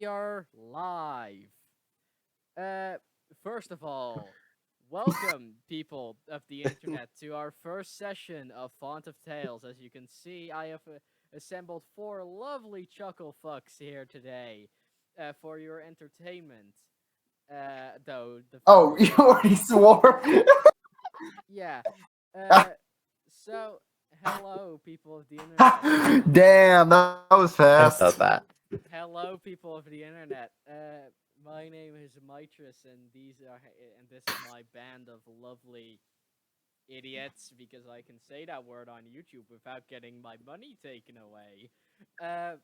We are live. Uh, First of all, welcome, people of the internet, to our first session of Font of Tales. As you can see, I have assembled four lovely chuckle fucks here today for your entertainment. Though the Oh, first you session, already swore? yeah. Uh, so hello, people of the internet. Damn, that was I fast. felt that. Hello, people of the internet. My name is Mitris, and this is my band of lovely idiots because I can say that word on YouTube without getting my money taken away. Uh,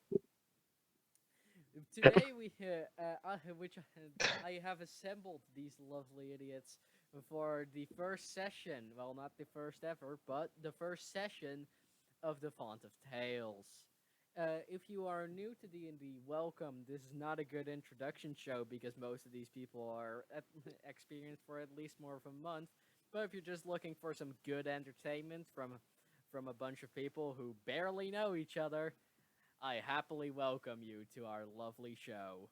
Today I have assembled these lovely idiots for the first session. Well, not the first ever, but the first session of the Font of Tales. If you are new to D&D, welcome. This is not a good introduction show because most of these people are experienced for at least more of a month. But if you're just looking for some good entertainment from a bunch of people who barely know each other, I happily welcome you to our lovely show.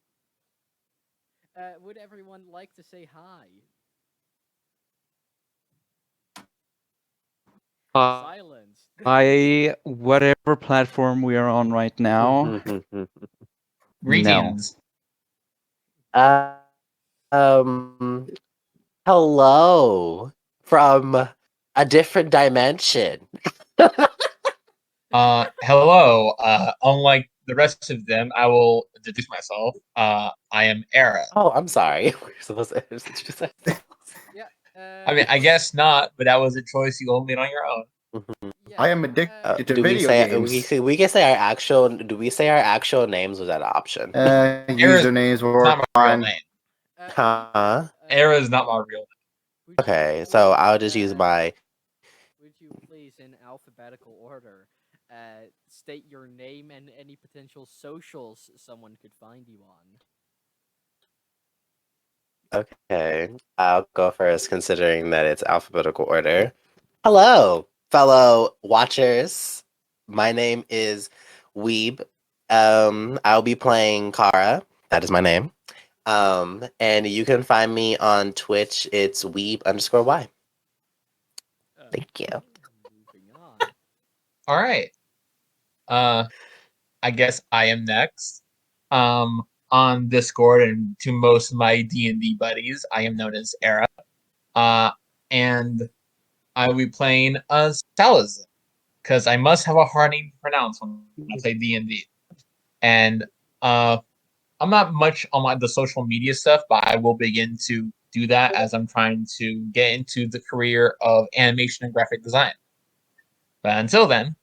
Would everyone like to say hi? Silence. I whatever platform we are on right now. No. Greetings. Hello from a different dimension. Hello. Unlike the rest of them, I will introduce myself. I am Era. Oh, I'm sorry. We're supposed to introduce ourselves. Yeah. I mean, I guess not, but that was a choice you made on your own. Yeah. I am addicted to Do we video say games. we can say our actual? Do we say our actual names? Was that an option? Era's Usernames were not my real fine. name. Huh? Era is not my real Would you Okay, so please, I'll just use my. would you please, in alphabetical order, state your name and any potential socials someone could find you on? Okay, I'll go first, considering that it's alphabetical order. Hello, fellow watchers. My name is Weeb. I'll be playing Kara. That is my name. And you can find me on Twitch. It's Weeb_Y. Thank you. Moving on. name. All right. I guess I am next. On Discord and to most of my D&D buddies, I am known as Era. And I will be playing Salazar because I must have a hard name to pronounce when I play D&D. And I'm not much on the social media stuff, but I will begin to do that as I'm trying to get into the career of animation and graphic design. But until then,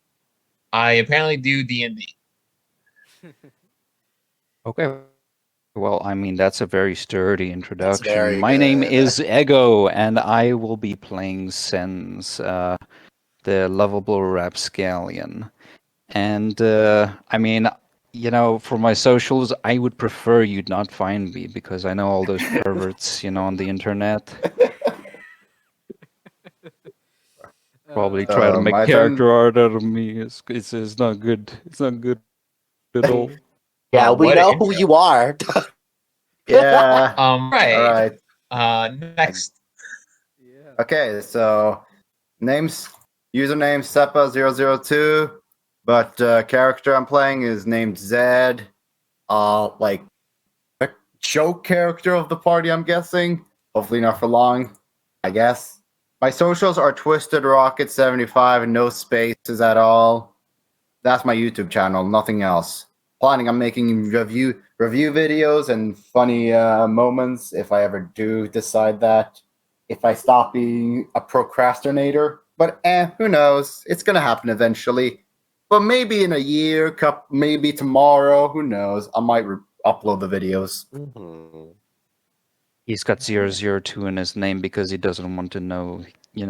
I apparently do D&D. Okay. Well, I mean, that's a very sturdy introduction. very My name good. is Ego, and I will be playing Sense, the lovable rapscallion. And, I mean, for my socials, I would prefer you'd not find me because I know all those perverts, on the internet. Probably try to make My character turn. art out of me. It's not good. It's not good at all. Yeah, we What an know who intro. you are. Yeah. Right. All right. Next. Yeah. Okay, so names, username Seppa002, but character I'm playing is named Zed. Like a joke character of the party, I'm guessing. Hopefully not for long, I guess. My socials are Twisted Rocket 75 and no spaces at all. That's my YouTube channel, nothing else. Planning on making review videos and funny moments if I ever do decide that. If I stop being a procrastinator, but who knows? It's gonna happen eventually. But maybe in a year, maybe tomorrow. Who knows? I might upload the videos. Mhm. He's got 002 in his name because he doesn't want to know. He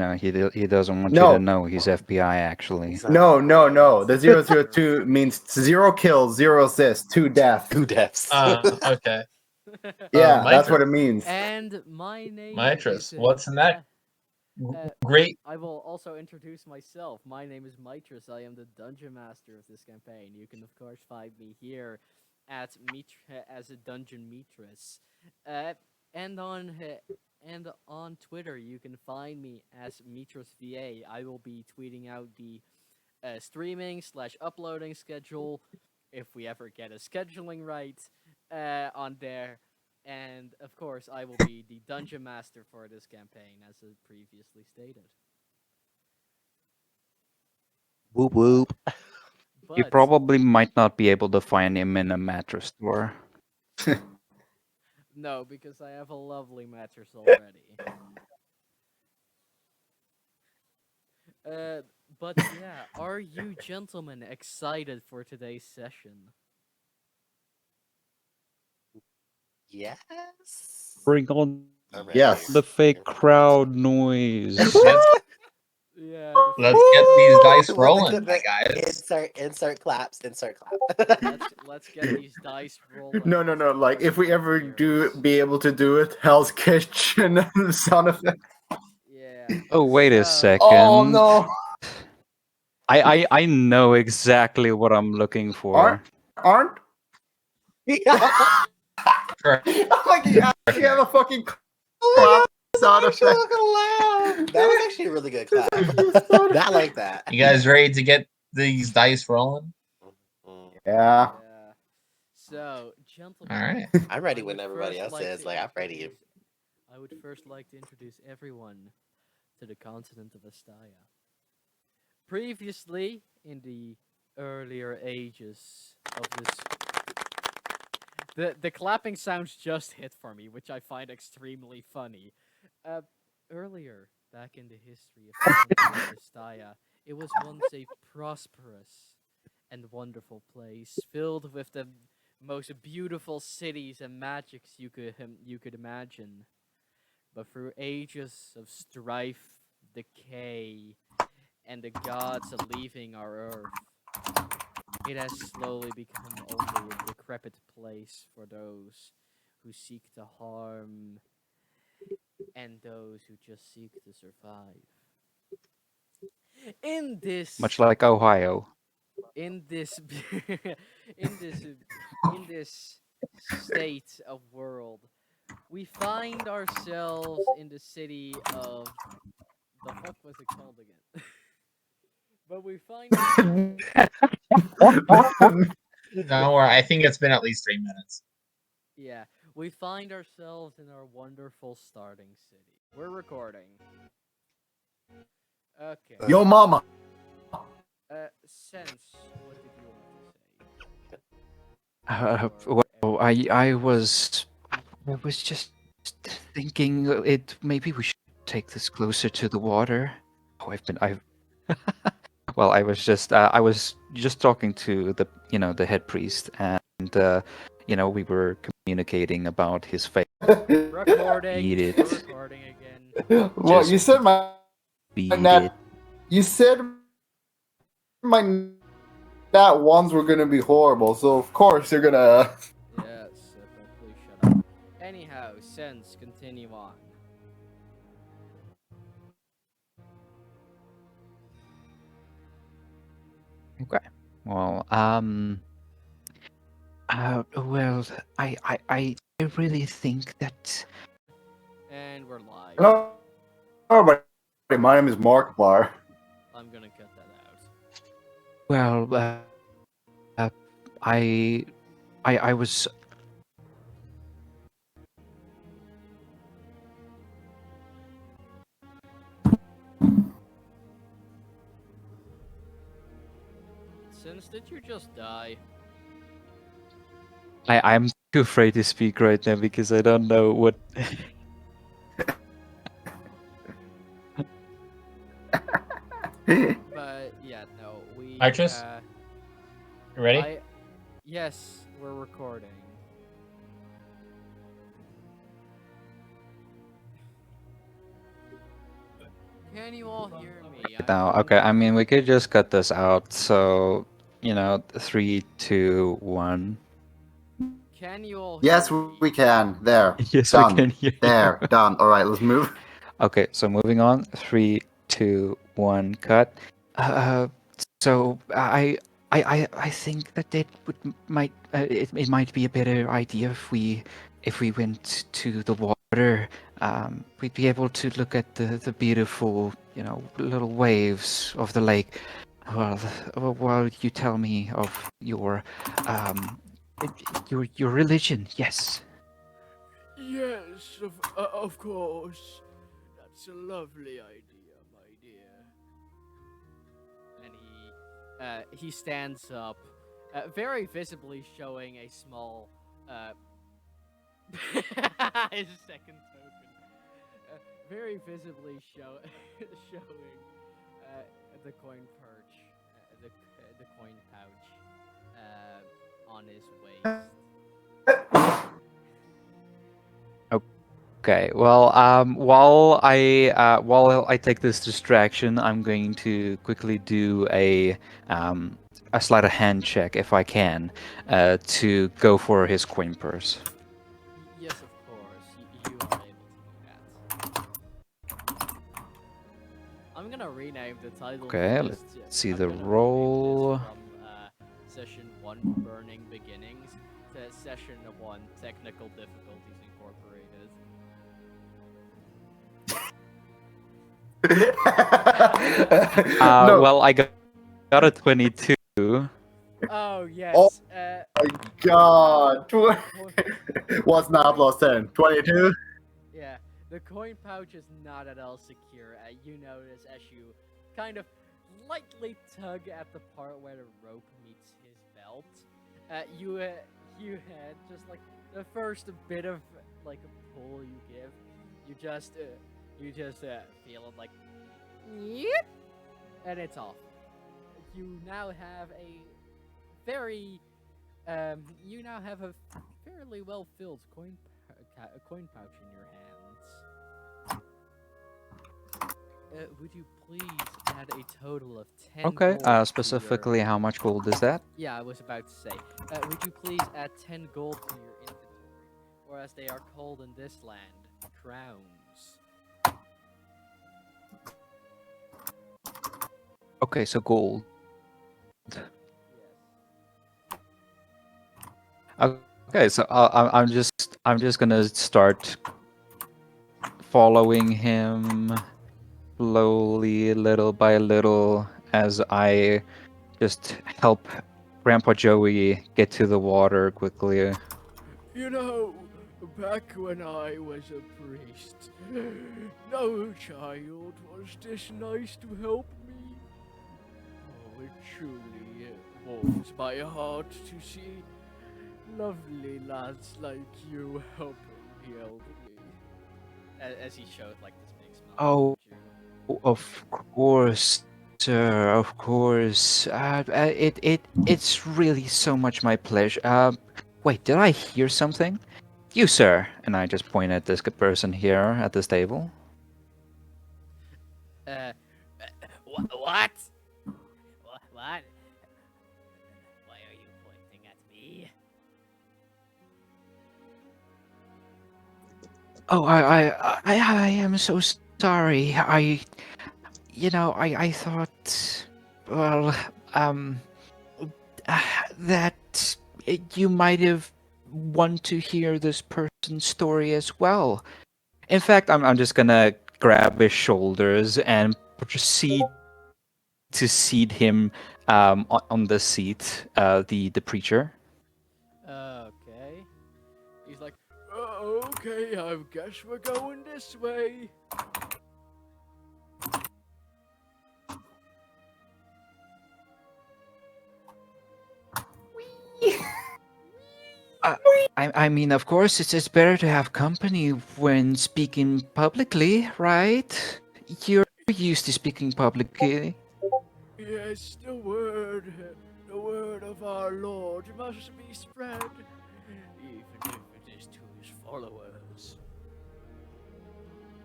doesn't want you No. to know he's FBI. Actually, No. The That's 002 means 0 kills, 0 assists, 2 deaths. 2 deaths. Okay. Yeah, that's what Mitris. it means. And my name Mitris, is what's next? uh, Great. I will also introduce myself. My name is Mitris. I am the dungeon master of this campaign. You can of course find me here as a dungeon mistress, uh, and on Twitter you can find me as Mitros VA. I will be tweeting out the streaming / uploading schedule if we ever get a scheduling right on there. And of course, I will be the dungeon master for this campaign, as previously stated. Whoop whoop. You But probably might not be able to find him in a mattress store. no, because I have a lovely mattress already. Uh, but yeah, are you gentlemen excited for today's session? Yes. Bring on I'm Yes. the fake crowd noise. Let's Yeah, let's get these dice rolling, my guys. Insert claps. Insert clap. let's get these dice rolling. No. Like, if we ever do Ears. be able to do it, Hell's Kitchen sound effect. Yeah. Oh, wait a So, second. Oh no! I know exactly what I'm looking for. Aren't? Sure. Like, you actually have a fucking Oh clap sound my effect. God, that was actually a really good clap. I like that. You guys ready to get these dice rolling? Mm. Yeah. yeah. So, gentlemen. All right. I'm ready I when would everybody first else like is. to Like, I'm ready. introduce- I would first like to introduce everyone to the continent of Astaya. Previously, in the earlier ages of this, the clapping sounds just hit for me, which I find extremely funny. Earlier, back in the history of Astaya, it was once a prosperous and wonderful place filled with the most beautiful cities and magics you could imagine. But through ages of strife, decay, and the gods leaving our earth, it has slowly become only a decrepit place for those who seek to harm and those who just seek to survive. In this Much like Ohio. in this in this in this state of world, we find ourselves in the city of the fuck was it called again? But we find Don't worry. I think it's been at least 3 minutes. yeah, we find ourselves in our wonderful starting city. We're recording. Okay. Yo, mama. Sense, what did you want to say? Well, I was just thinking it maybe we should take this closer to the water. Oh, I've well, I was just talking to the the head priest, and we were communicating about his fate. Recording. Eat it. We're recording again. Well, Just you said my Beat nat. it. You said my nat ones were gonna be horrible, so of course you're gonna. Yes, please shut up. Anyhow, Sense, continue on. Okay. Well, well, I really think that. And we're live. No, everybody. My name is Markiplier. I'm gonna cut that out. Well, I was. Sense, did you just die? I'm too afraid to speak right now because I don't know what. But yeah, no, we. Archers? You ready? Yes, we're recording. Can you all hear me? No, okay. I mean, we could just cut this out. So, 3, 2, 1. Can you all Yes, hear me? we can. There. Yes, Done. we can hear you. There. Done. All right, let's move. Okay, so moving on. 3, 2, 1, cut. So I think that it might be a better idea if we went to the water. We'd be able to look at the beautiful, little waves of the lake. Well, while you tell me of um, your religion, yes. Yes, of course. That's a lovely idea, my dear. And he stands up, very visibly showing a small his second token, very visibly showing the coin perch, the coin pouch, on his waist. Okay. Well, while I take this distraction, I'm going to quickly do a sleight of hand check if I can, to go for his coin purse. Yes, of course, you are able to do that. I'm gonna rename the title Okay. for Let's this. see I'm the gonna rename roll. this from session 1 Burning Beginnings to session 1 Technical Difficulties Incorporated. No. Well, I got a 22. Oh Oh yes. God. Co- What's not coin- plus 10? 22? yeah, the coin pouch is not at all secure. You notice as you kind of lightly tug at the part where the rope meets his belt. You had just like the first bit of like a pull you give, you just feel it like, yep, and it's off. You now have a very you now have a fairly well filled coin pouch in your hands. Would you please add a total of 10 Okay. gold to your... Specifically, how much gold is that? Yeah, I was about to say. Would you please add 10 gold to your inventory? Or as they are called in this land, crowns. Okay, so gold. Yes. Okay, so I'm just gonna start following him slowly, little by little, as I just help Grandpa Joey get to the water quickly. You know, back when I was a priest, no child was this nice to help me. Oh, it truly warms my heart to see lovely lads like you helping the elderly. As he showed like this big smile Oh, towards you. of course, sir. Of course. It's really so much my pleasure. Wait, did I hear something? You, sir. And I just point at this person here at this table. Uh, what? What? Why are you pointing at me? Oh, I am so sorry. I thought, well, um, that you might have want to hear this person's story as well. In fact, I'm just gonna grab his shoulders and proceed to seat him on the seat, the preacher. Okay. He's like, okay, I guess we're going this way. Uh, I mean, of course, it's better to have company when speaking publicly, right? You're used to speaking publicly. Yes, the word of our Lord must be spread, even if it is to his followers.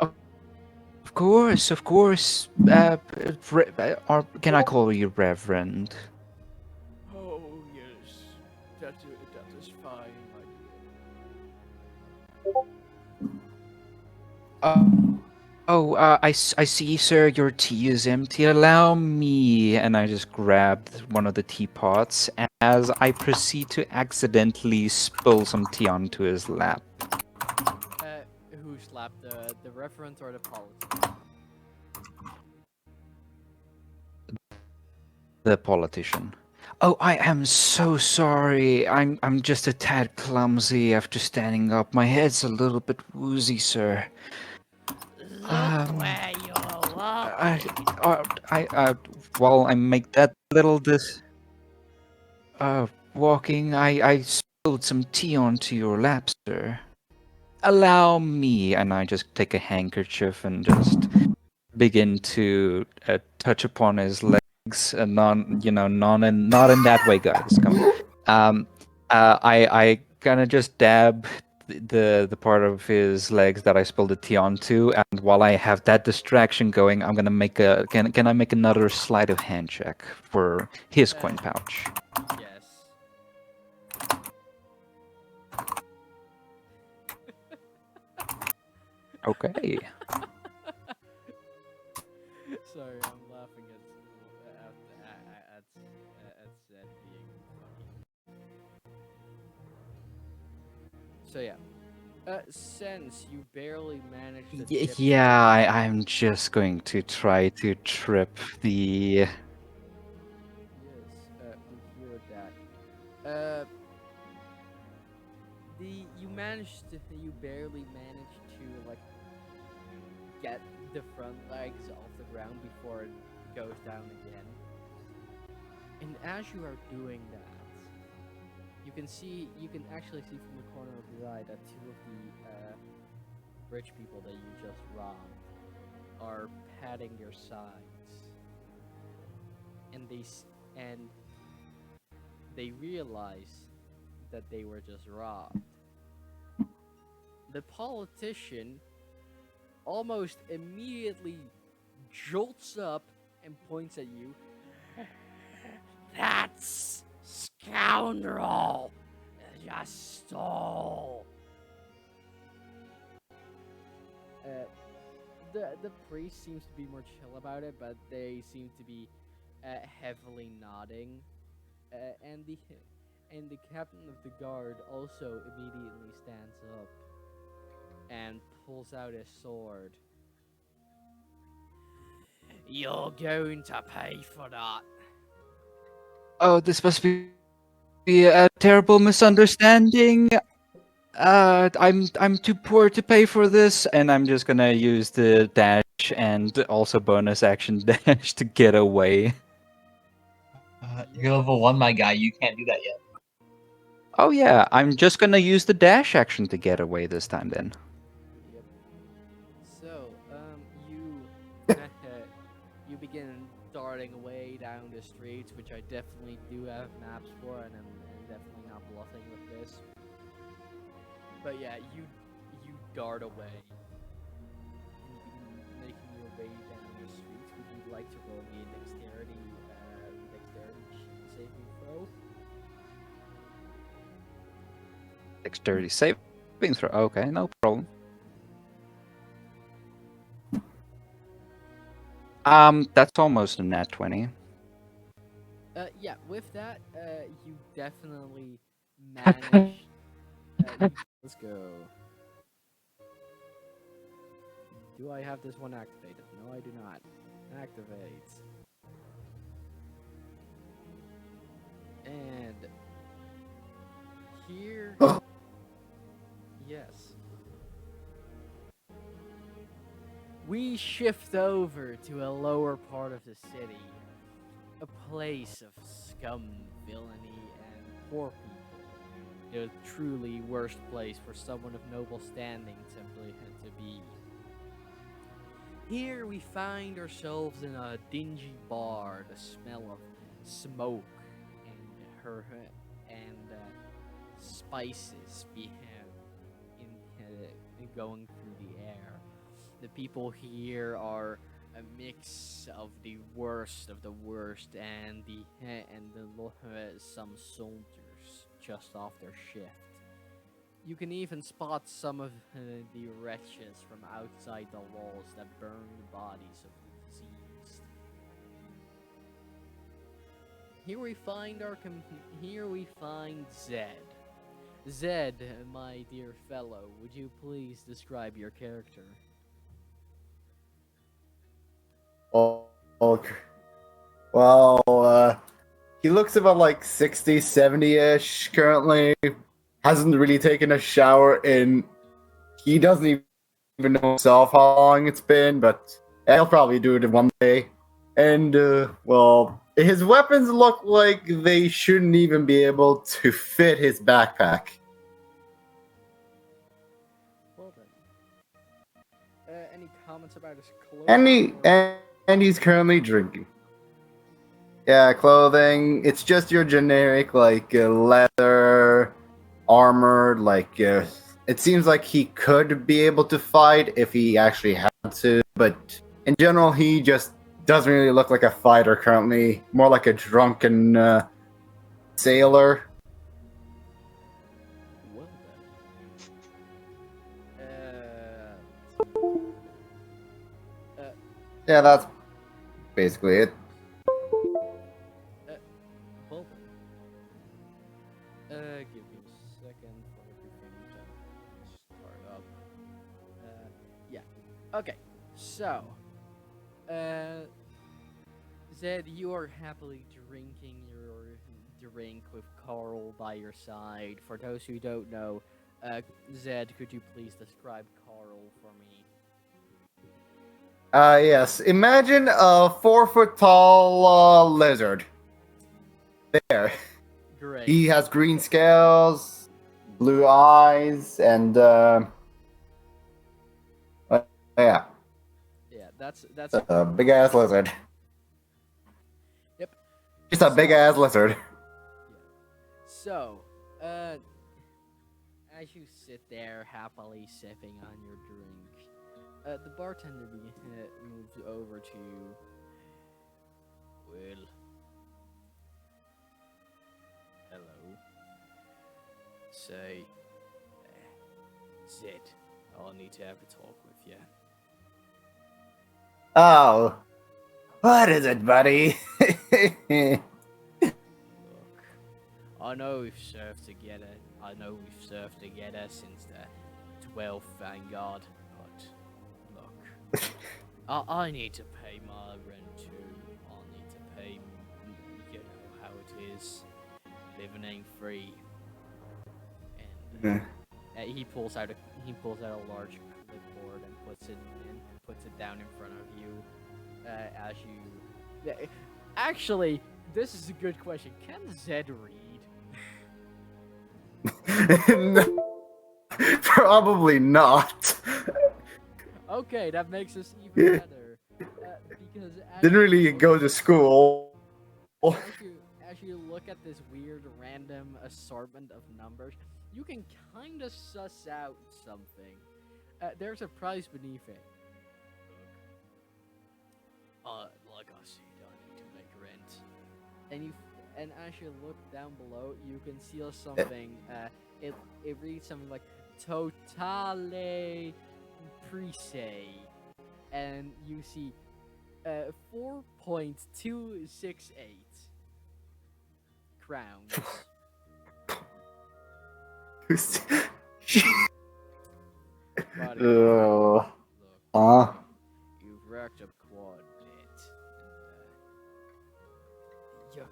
Of course, of course. Or can I call you Reverend? Oh, yes, that is fine, my dear. Uh, Oh, I see, sir, your tea is empty. Allow me. And I just grabbed one of the teapots as I proceed to accidentally spill some tea onto his lap. Who slapped the referent or the politician? The politician. Oh, I am so sorry. I'm just a tad clumsy after standing up. My head's a little bit woozy, sir. Look Um, where you're I, walking. while I make that little walking, I spilled some tea onto your lap, sir. Allow me, and I just take a handkerchief and just begin to touch upon his legs, not in that way, guys. Come on. Um, I gonna just dab the part of his legs that I spilled the tea onto, and while I have that distraction going, I'm gonna make a can I make another sleight of hand check for his coin pouch? Yes. Okay. Sorry, I'm laughing at Zed being funny. So yeah, since you barely managed to tip. Yeah, I'm just going to try to trip the. Yes, we hear that. Uh, you barely managed to like get the front legs off the ground before it goes down again. And as you are doing that, you can actually see from the corner of your eye that two of the rich people that you just robbed are patting your sides, and and they realize that they were just robbed. The politician almost immediately jolts up and points at you. That's scoundrel! Just stole! Uh, the priest seems to be more chill about it, but they seem to be heavily nodding. Uh, and the and the captain of the guard also immediately stands up and pulls out his sword. You're going to pay for that. Oh, this must be a terrible misunderstanding. I'm too poor to pay for this, and I'm just gonna use the dash and also bonus action dash to get away. You're level 1, my guy. You can't do that yet. Oh yeah, I'm just gonna use the dash action to get away this time then. Yep. So, you you begin darting away down the streets, which I definitely do have maps for, and I'm definitely not bluffing with this. But yeah, you dart away, and you begin making your way down the streets. Would you like to roll me a dexterity saving throw? Dexterity saving throw. Okay, no problem. That's almost a nat 20. Yeah, with that, you definitely manage. Let's go. Do I have this one activated? No, I do not. Activate. And here, yes. We shift over to a lower part of the city, a place of scum, villainy, and poor people. The truly worst place for someone of noble standing simply to be. Here we find ourselves in a dingy bar, the smell of smoke and spices going through the air. The people here are a mix of the worst and some soldiers just off their shift. You can even spot some of the wretches from outside the walls that burn the bodies of the deceased. Here we find Zed. Zed, my dear fellow, would you please describe your character? Well, well, he looks about like 60, 70-ish currently. Hasn't really taken a shower in... He doesn't even know himself how long it's been, but he'll probably do it in one day. And, well, his weapons look like they shouldn't even be able to fit his backpack. Well then. Any comments about his clothes? And he's currently drinking. Yeah, clothing. It's just your generic, like, leather, armored, like, it seems like he could be able to fight if he actually had to, but in general, he just doesn't really look like a fighter currently. More like a drunken sailor. Well then. Yeah, that's basically it. Well then. Give me a second for everything to start up. Yeah. Okay. So, Zed, you are happily drinking your drink with Carl by your side. For those who don't know, Zed, could you please describe Carl for me? Yes. Imagine a 4-foot tall lizard. There. Great. He has green scales, blue eyes, and yeah, Yeah, that's a big ass lizard. Yep. Just a big ass lizard. Yeah. So, as you sit there happily sipping on your drink, the bartender moves over to you. Well, hello. Say, Zed, I'll need to have a talk with you. Oh, what is it, buddy? Look, I know we've served together. Since the 12th Vanguard, but look, I need to pay my rent too. I need to pay, you know how it is, living ain't free. And he pulls out a large clipboard and puts it down in front of you, as you. Actually, this is a good question. Can Zed read? Probably not. Okay, that makes us even better. Because Didn't really go to school. as you look at this weird random assortment of numbers, you can kind of suss out something. There's a price beneath it. Like I said, I need to make rent. And as you look down below, you can see something. It reads something like Totale Prese, and you see 4.268 crowns. Buddy, Ugh. look, you've racked up quite a bit, and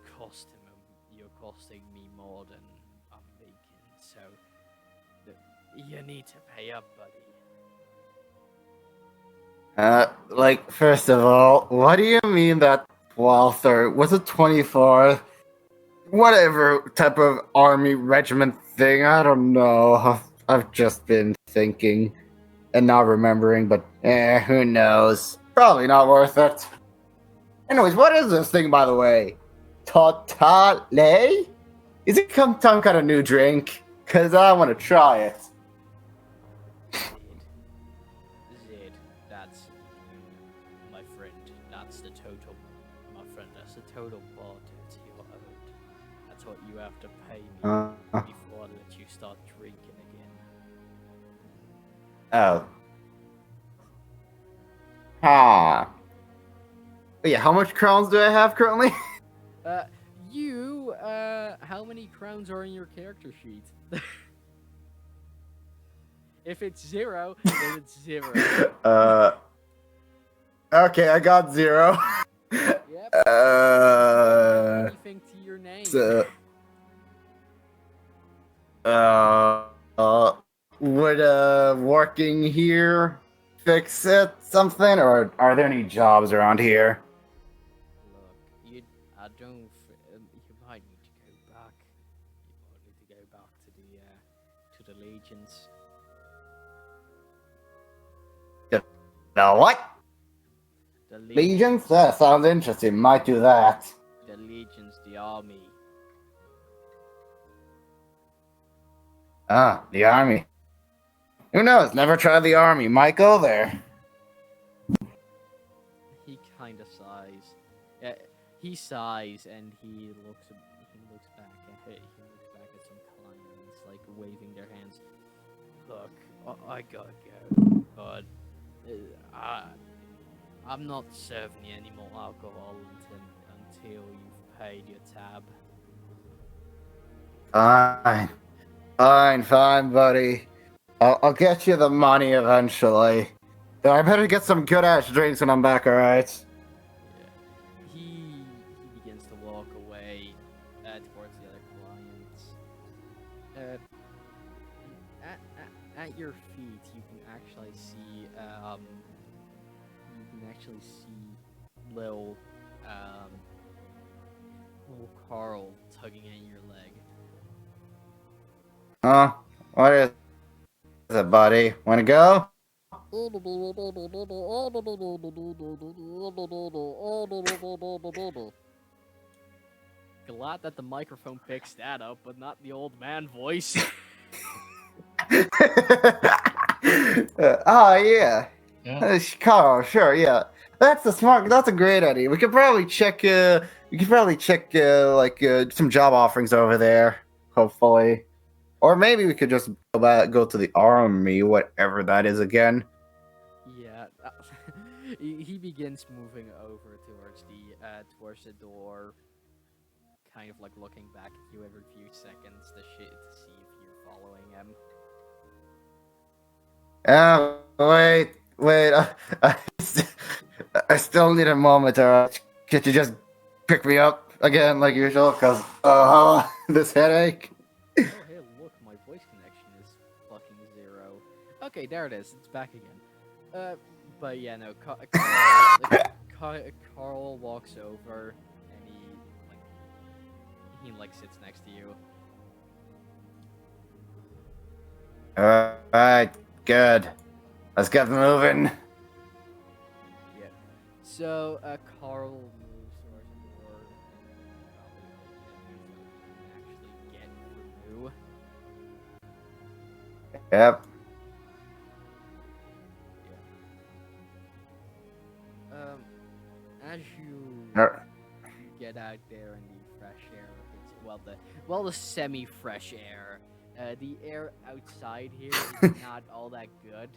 you're costing me more than I'm making, so you need to pay up, buddy. Like, first of all, what do you mean that 12th or was it 24th? Whatever type of army regiment thing, I don't know. I've just been thinking and not remembering, but who knows? Probably not worth it. Anyways, what is this thing, by the way? Totale? Is it some kind of new drink? Because I want to try it. Zed, that's my friend. That's the total, my friend. That's the total bar debt you're owed. That's what you have to pay me before I let you start drinking again. Oh. Ah. Yeah, how much crowns do I have currently? How many crowns are in your character sheet? If it's 0, then it's 0. Okay, I got 0. Yep. Don't add anything to your name. So, uh, uh, would working here fix it something, or are there any jobs around here? Look, I don't. You might need to go back. You might need to go back to the legions. No, what? The Legions? That sounds interesting. Might do that. The legions, the army. Ah, the army. Who knows? Never tried the army. Might go there. He kind of sighs. He sighs and he looks back at some clients, like waving their hands. Look, I gotta go, but I'm not serving you any more alcohol until you've paid your tab. Fine, buddy. I'll get you the money eventually. Though I better get some good ass drinks when I'm back, alright? Yeah. He begins to walk away towards the other clients. At your feet, you can actually see little Carl tugging at your leg. Huh? What is it, buddy? Wanna go? Glad that the microphone picks that up, but not the old man voice. Oh yeah. Yeah. Carl, sure, yeah. That's a great idea. We could probably check some job offerings over there, hopefully. Or maybe we could just go to the army, whatever that is again. Yeah, he begins moving over towards the door, kind of like looking back at you every few seconds to see if you're following him. Wait. I still need a moment. Could you just pick me up again, like usual? Cause this headache. Oh, hey, look, my voice connection is fucking 0. Okay, there it is. It's back again. But yeah, no, Carl walks over and he sits next to you. Alright, good. Let's get moving. Yeah. So, Carl moves towards the door and probably can actually get through. Yep. As you Er, get out there in the fresh air, the semi-fresh air. The air outside here is not all that good.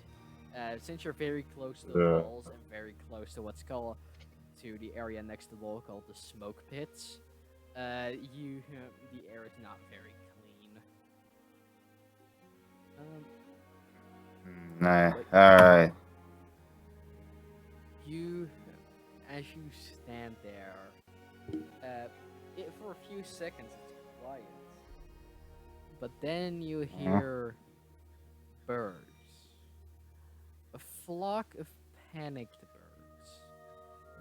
Since you're very close to the walls and very close to to the area next to the wall called the smoke pits, the air is not very clean. Alright. As you stand there, for a few seconds it's quiet, but then you hear birds, a flock of panicked birds.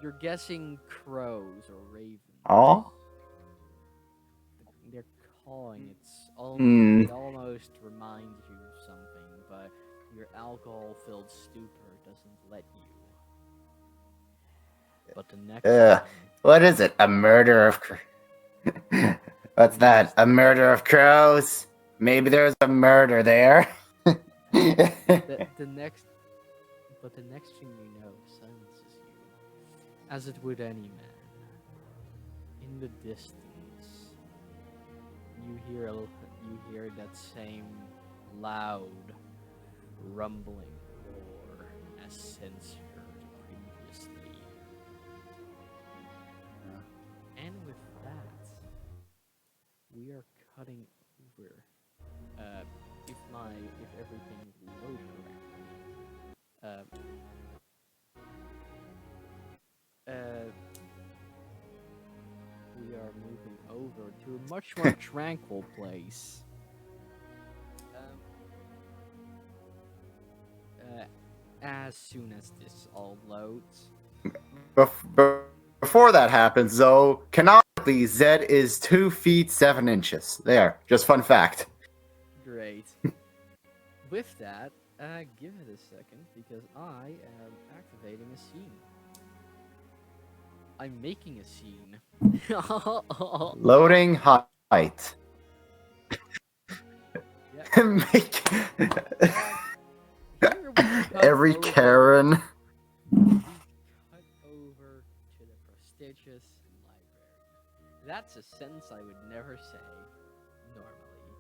You're guessing crows or ravens. Oh? They're cawing. Hmm. It almost reminds you of something, but your alcohol-filled stupor doesn't let you. But the next time, What is it? A murder of What's that? A murder of crows? Maybe there's a murder there. the next thing you know, silences you, as it would any man. In the distance, you hear that same loud rumbling since heard previously. And with that, we are cutting over. Uh, if everything load correctly. We are moving over to a much more tranquil place. As soon as this all loads. Before that happens, though, canonically, Zed is 2 feet 7 inches. There, just fun fact. Great. With that, give it a second because I am activating a scene. I'm making a scene. Loading height. Yeah. Make Here we cut every over- Karen. We cut over to the prestigious library. That's a sentence I would never say normally.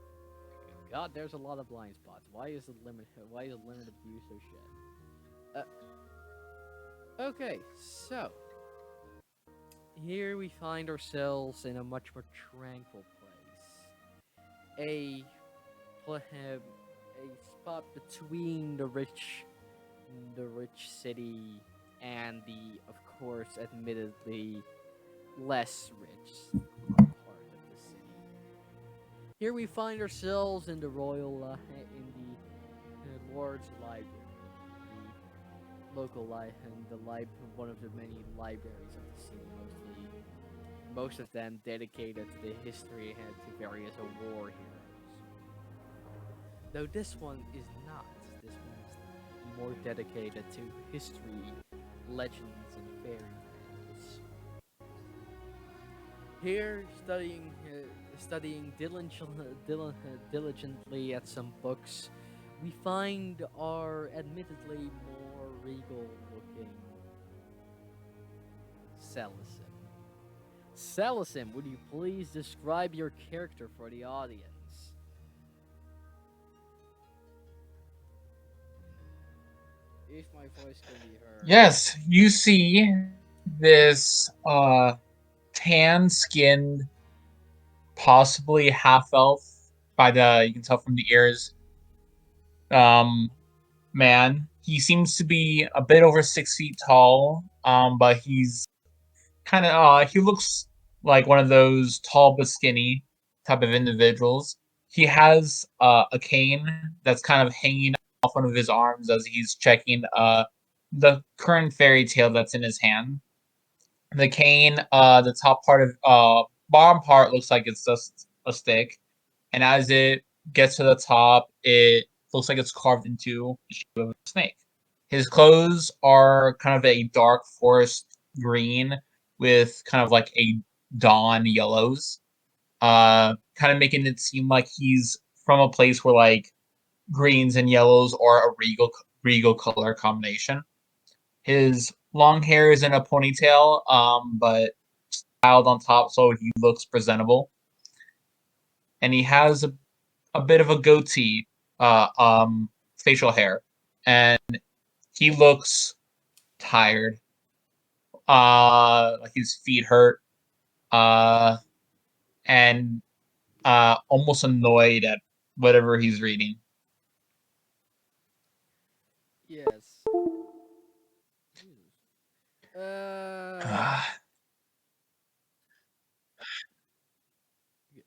God, there's a lot of blind spots. Why is the limit? Why is the limit of view so shit? Okay, so here we find ourselves in a much more tranquil place. A spot between the rich city and the, of course, admittedly less rich part of the city. Here we find ourselves in the in the Lord's Library, the local one of the many libraries of the city, most of them dedicated to the history and to various war heroes. Though this one is not. This one is more dedicated to history, legends, and fairy tales. Here, studying diligently at some books, we find our admittedly more regal-looking Celisim. Celisim, would you please describe your character for the audience? If my voice can be heard. Yes, you see this tan-skinned, possibly half elf by the you can tell from the ears. Man, he seems to be a bit over 6 feet tall. But he's kind of he looks like one of those tall but skinny type of individuals. He has a cane that's kind of hanging off one of his arms as he's checking the current fairy tale that's in his hand. The cane, the top part of bottom part looks like it's just a stick, and as it gets to the top, it looks like it's carved into the shape of a snake. His clothes are kind of a dark forest green with kind of like a dawn yellows, kind of making it seem like he's from a place where like greens and yellows are a regal color combination. His long hair is in a ponytail, but styled on top so he looks presentable. And he has a bit of a goatee, facial hair, and he looks tired, like his feet hurt, uh, and almost annoyed at whatever he's reading. Yes. Uh,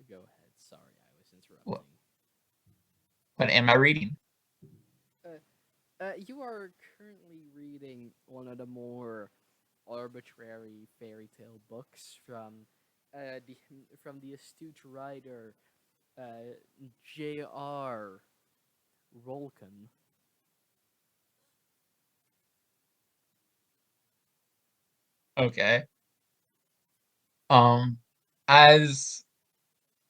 Go ahead. Sorry, I was What, interrupting. what am I reading? You are currently reading one of the more arbitrary fairy tale books from the astute writer J.R. Rolcon. Okay. Um, as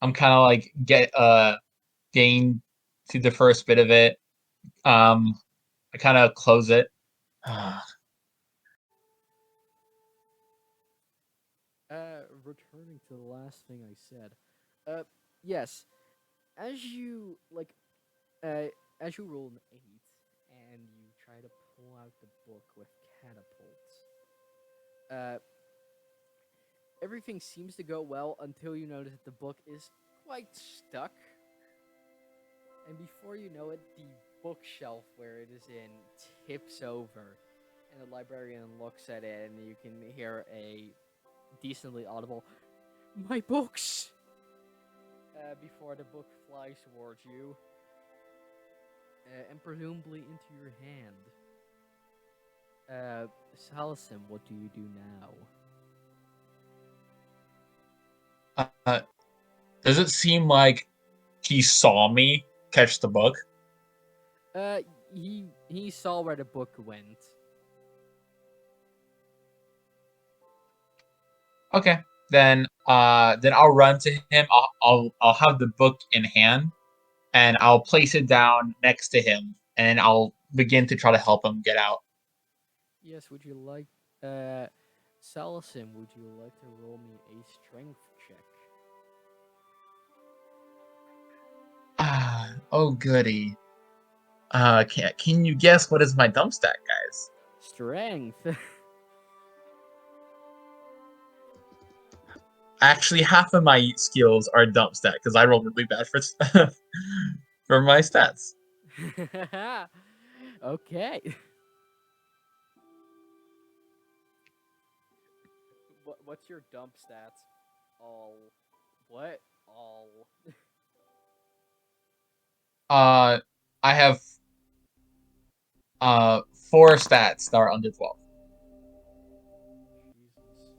I'm kind of like getting to the first bit of it, I kind of close it. Returning to the last thing I said. Yes, as you like, as you roll an 8 and you try to pull out the book with catapults. Uh, everything seems to go well until you notice that the book is quite stuck. And before you know it, the bookshelf where it is in tips over. And the librarian looks at it, and you can hear a decently audible, "My books!" Before the book flies towards you, and presumably into your hand. Salasem, what do you do now? Does it seem like he saw me catch the book? He saw where the book went. Okay, then I'll run to him. I'll have the book in hand, and I'll place it down next to him, and I'll begin to try to help him get out. Yes, would you like, Salasem, would you like to roll me a strength check? Oh goody. Can you guess what is my dump stat, guys? Strength. Actually, half of my skills are dump stat because I rolled really bad for for my stats. Okay. What's your dump stats? All. What? All. I have 4 stats that are under 12. Jesus.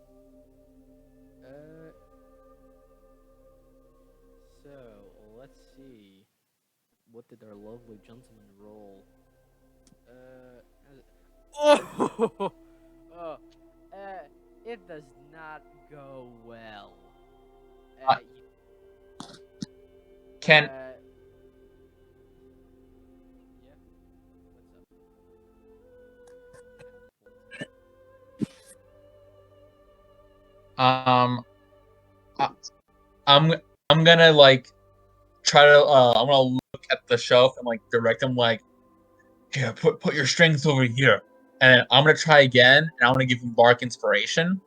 So let's see. What did our lovely gentleman roll? Oh, oh, it does not go well. Uh, Can yeah. I, I'm gonna like try to I'm gonna look at the shelf and like direct him like, here, put your strength over here, and I'm gonna try again, and I'm gonna give him bark inspiration.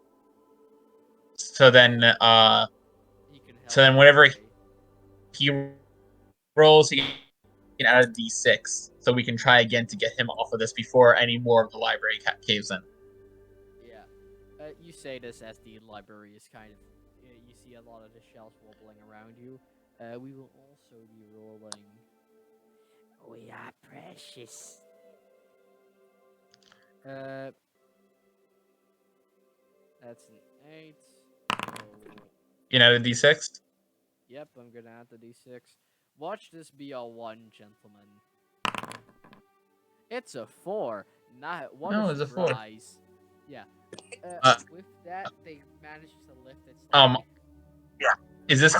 So then He can help. so then whenever he rolls, he can add a d6, so we can try again to get him off of this before any more of the library caves in. Yeah. You say this as the library is kind of. You see a lot of the shelves wobbling around you. We will also be rolling. We are precious. That's an 8. So, You know, the d6. yep, I'm gonna add the d6. Watch this be a 1, gentlemen. It's a 4. Not what No, a it's a 4. surprise. Yeah. With that, they managed to lift its leg. Yeah. Is this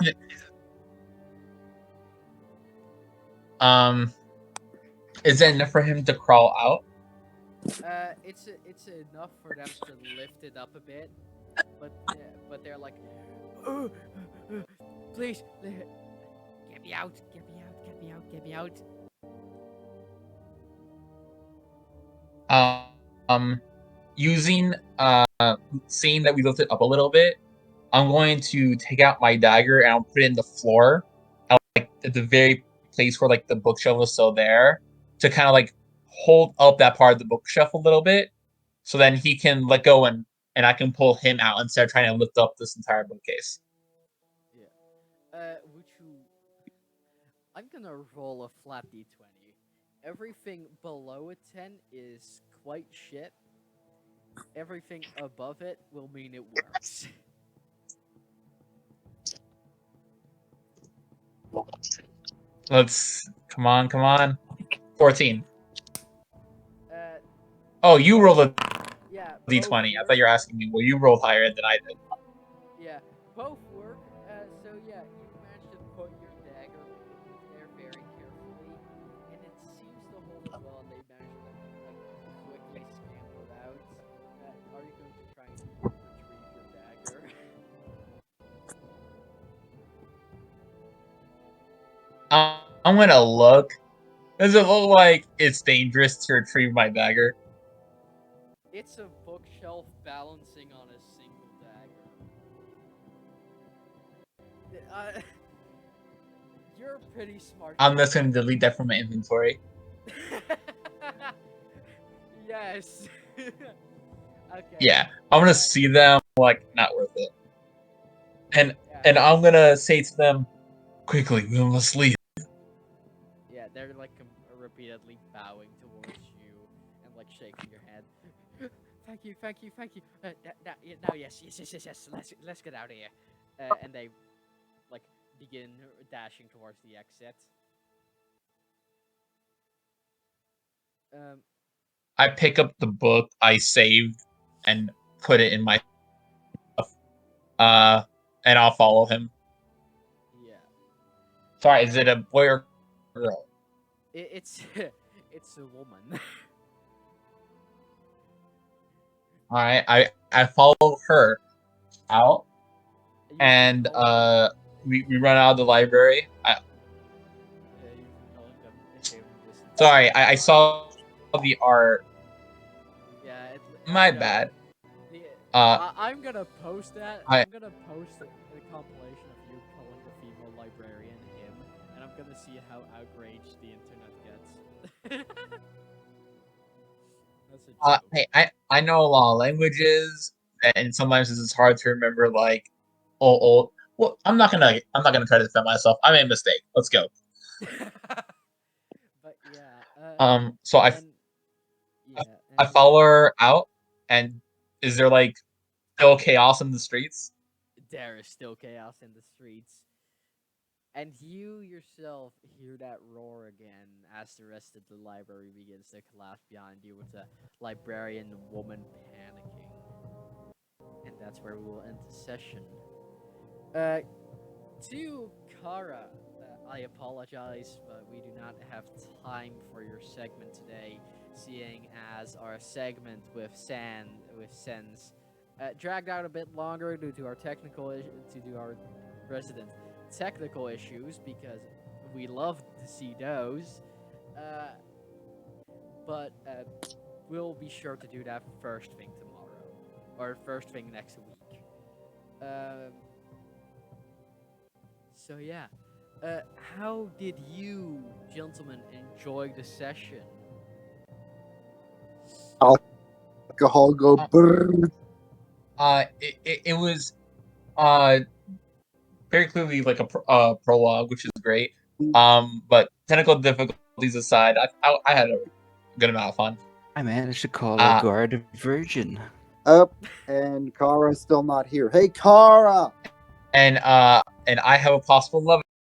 is it enough for him to crawl out? It's enough for them to lift it up a bit, but they're like, please, get me out, get me out, get me out, get me out. Using seeing that we lifted up a little bit, I'm going to take out my dagger and I'll put it in the floor, like at the very place where like the bookshelf is still there, to kind of like hold up that part of the bookshelf a little bit, so then he can let go and I can pull him out instead of trying to lift up this entire bookcase. Yeah. Would you? I'm gonna roll a flat d20. Everything below a 10 is quite shit. Everything above it will mean it works. Let's come on. 14. Uh, Oh, you rolled a yeah, d20. I thought you were asking me. Well, you rolled higher than I did. Yeah, both work. So yeah, you managed to put your dagger there very carefully, and it seems to hold as well. And they managed to like quickly scamper out. Are you going to try and retrieve your dagger? I'm gonna look Does it look like it's dangerous to retrieve my dagger? It's a bookshelf balancing on a single dagger. You're pretty smart. I'm just gonna delete that from my inventory. Yes. Okay. Yeah, I'm gonna see them like not worth it. And Yeah, I'm gonna say to them, quickly, we must leave. yeah, they're like repeatedly bowing towards you and like shaking your head. Thank you, thank you, thank you. Now, yes, yes. Let's get out of here. And they like begin dashing towards the exit. Um, I pick up the book I saved and put it in my stuff. And I'll follow him. yeah, Sorry, is it a boy or girl? it's it's a woman. Alright, I follow her out, You and keep calling them. we run out of the library. You keep calling them him this Sorry, entire I time. saw the art. Yeah, I My know. bad. The, Uh, I'm gonna post that. I I'm gonna post a compilation of you calling the female librarian him, and I'm gonna see how outraged the internet gets. That's a joke. hey, I know a lot of languages, and sometimes it's hard to remember like old. Well, I'm not gonna try to defend myself. I made a mistake. Let's go. But yeah, So and yeah, I and follow her out, and is there like still chaos in the streets? there is still chaos in the streets. And you yourself hear that roar again as the rest of the library begins to collapse behind you with the librarian woman panicking. And that's where we will end the session. To Kara, I apologize, but we do not have time for your segment today, seeing as our segment with Sen's dragged out a bit longer due to our resident technical issues because we love to see those. Uh, but we'll be sure to do that first thing tomorrow or first thing next week. Um, so yeah, how did you, gentlemen, enjoy the session? Alcohol go brrr. It was very clearly like a prologue, which is great. But technical difficulties aside, I had a good amount of fun. I managed to call a guard a virgin. Up, and Kara's still not here. Hey, Kara! And I have a possible love